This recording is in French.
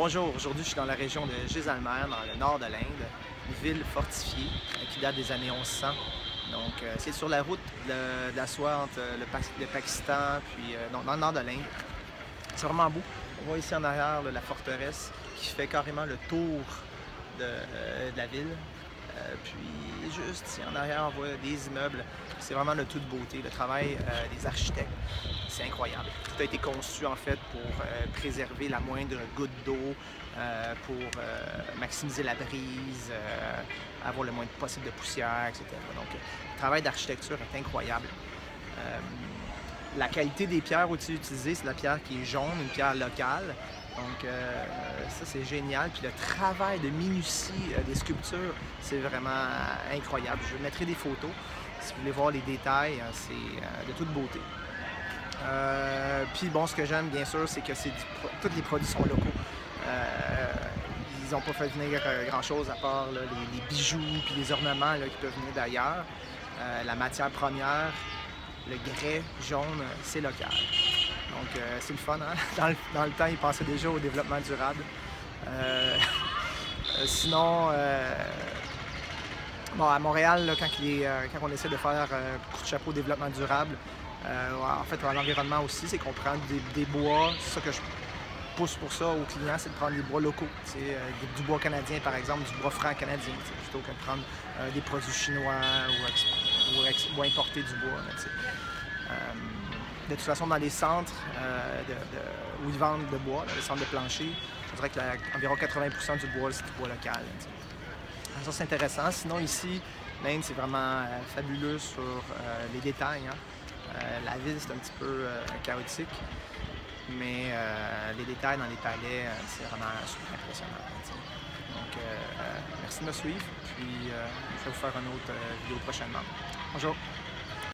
Bonjour, aujourd'hui je suis dans la région de Jaisalmer, dans le nord de l'Inde, une ville fortifiée qui date des années 1100. Donc c'est sur la route de la soie entre le Pakistan puis dans le nord de l'Inde. C'est vraiment beau. On voit ici en arrière la forteresse qui fait carrément le tour de la ville. Puis juste ici en arrière, on voit des immeubles. C'est vraiment de toute beauté. Le travail des architectes, c'est incroyable. Tout a été conçu en fait pour préserver la moindre goutte d'eau, pour maximiser la brise, avoir le moins possible de poussière, etc. Donc le travail d'architecture est incroyable. La qualité des pierres utilisées, c'est la pierre qui est jaune, une pierre locale. Donc ça, c'est génial. Puis le travail de minutie des sculptures, c'est vraiment incroyable. Je mettrai des photos. Si vous voulez voir les détails, c'est de toute beauté. Puis bon, ce que j'aime, bien sûr, c'est que tous les produits sont locaux. Ils n'ont pas fait venir grand-chose à part là, les bijoux puis les ornements là, qui peuvent venir d'ailleurs. La matière première, le grès jaune, c'est local. Donc, c'est le fun, hein? Dans le temps, ils pensaient déjà au développement durable. Sinon, bon, à Montréal, là, quand on essaie de faire coup de chapeau développement durable, en fait, à l'environnement aussi, c'est qu'on prend des bois. C'est ça que je pousse pour ça aux clients, c'est de prendre des bois locaux. Du bois canadien, par exemple, du bois franc canadien, plutôt que de prendre des produits chinois ou importer du bois. De toute façon, dans les centres où ils vendent le bois, les centres de plancher, je dirais qu'environ 80% du bois, c'est du bois local. Ça, c'est intéressant. Sinon, ici, l'Inde, c'est vraiment fabuleux sur les détails. La ville, c'est un petit peu chaotique, mais les détails dans les palais, c'est vraiment super impressionnant. Donc, merci de me suivre, puis je vais vous faire une autre vidéo prochainement. Bonjour!